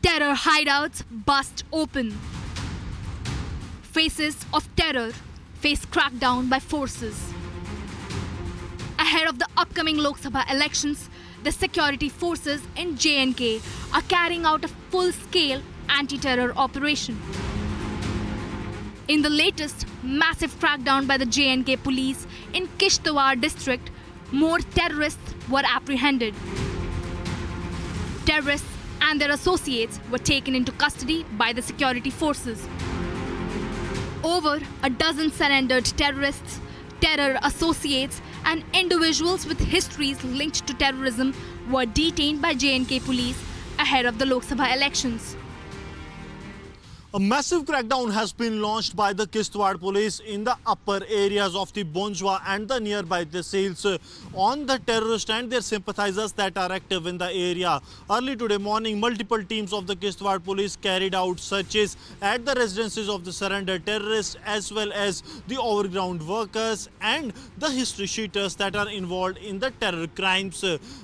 Terror hideouts bust open. Faces of terror face crackdown by forces. Ahead of the upcoming Lok Sabha elections, the security forces in J&K are carrying out a full-scale anti-terror operation. In the latest massive crackdown by the J&K police in Kishtwar district, more terrorists were apprehended. Terrorists and their associates were taken into custody by the security forces. Over a dozen surrendered terrorists, terror associates, and individuals with histories linked to terrorism were detained by J&K police ahead of the Lok Sabha elections. A massive crackdown has been launched by the Kishtwar police in the upper areas of the Bonjwa and the nearby tehsils on the terrorists and their sympathizers that are active in the area. Early today morning, multiple teams of the Kishtwar police carried out searches at the residences of the surrendered terrorists as well as the overground workers and the history sheeters that are involved in the terror crimes.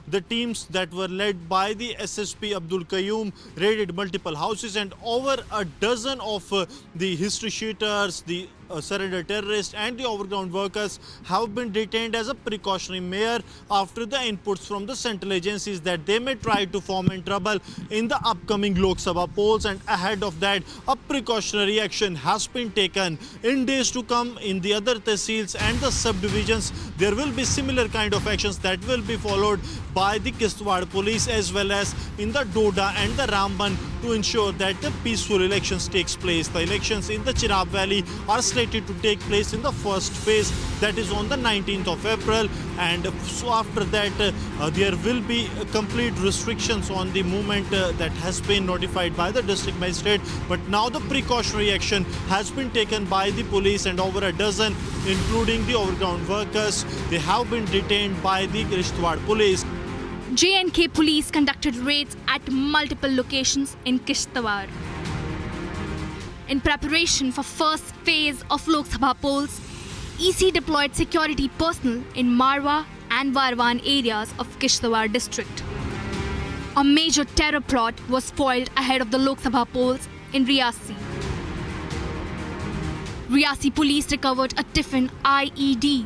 The teams that were led by the SSP Abdul Qayyum raided multiple houses, and over a dozen of the history sheeters, the surrendered terrorists and the overground workers have been detained as a precautionary measure after the inputs from the central agencies that they may try to foment trouble in the upcoming Lok Sabha polls. And ahead of that, a precautionary action has been taken. In days to come, in the other tehsils and the subdivisions, there will be similar kind of actions that will be followed by the Kishtwar police as well as in the Doda and the Ramban to ensure that the peaceful elections takes place. The elections in the Chenab Valley are slated to take place in the first phase, that is on the 19th of April, and so after that there will be complete restrictions on the movement that has been notified by the district magistrate. But now the precautionary action has been taken by the police, and over a dozen, including the overground workers, they have been detained by the Kishtwar police. J&K police conducted raids at multiple locations in Kishtwar. In preparation for first phase of Lok Sabha polls, EC deployed security personnel in Marwa and Varwan areas of Kishtwar district. A major terror plot was foiled ahead of the Lok Sabha polls in Riyasi. Riyasi police recovered a Tiffin IED,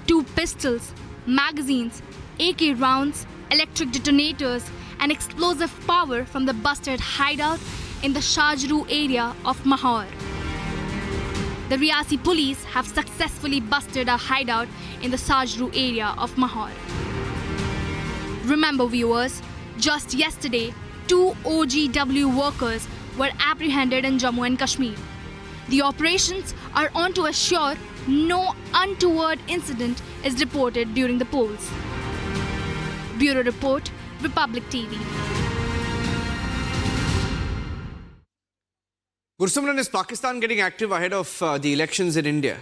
2 pistols, magazines, AK rounds, electric detonators and explosive power from the busted hideout in the Shajru area of Mahor. The Riyasi police have successfully busted a hideout in the Shajru area of Mahor. Remember viewers, just yesterday, 2 OGW workers were apprehended in Jammu and Kashmir. The operations are on to assure no untoward incident is reported during the polls. Bureau Report, Republic TV. Gursimran, is Pakistan getting active ahead of the elections in India?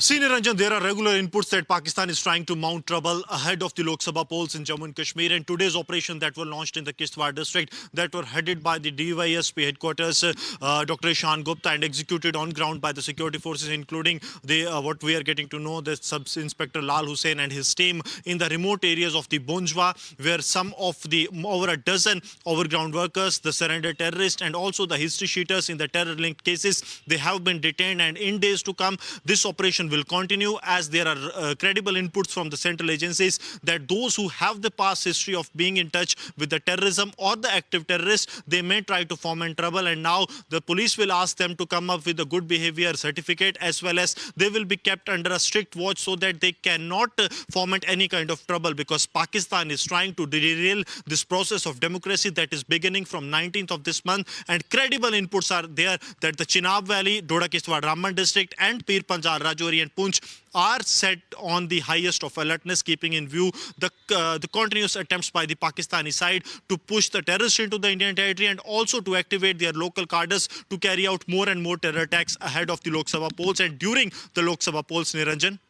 Senior Ranjan, there are regular inputs that Pakistan is trying to mount trouble ahead of the Lok Sabha polls in Jammu and Kashmir, and today's operation that were launched in the Kishtwar district that were headed by the DYSP headquarters, Dr. Ishan Gupta, and executed on ground by the security forces, including the what we are getting to know, the Sub-Inspector Lal Hussain and his team in the remote areas of the Bonjwa, where some of the over a dozen overground workers, the surrendered terrorists and also the history sheeters in the terror-linked cases, they have been detained. And in days to come, this operation will continue as there are credible inputs from the central agencies that those who have the past history of being in touch with the terrorism or the active terrorists, they may try to foment trouble, and now the police will ask them to come up with a good behavior certificate, as well as they will be kept under a strict watch so that they cannot foment any kind of trouble, because Pakistan is trying to derail this process of democracy that is beginning from 19th of this month. And credible inputs are there that the Chenab Valley, Doda Kishtwar Ramban district and Pir Panjal, Rajouri and Poonch are set on the highest of alertness, keeping in view the continuous attempts by the Pakistani side to push the terrorists into the Indian territory and also to activate their local cadres to carry out more and more terror attacks ahead of the Lok Sabha polls and during the Lok Sabha polls, Niranjan.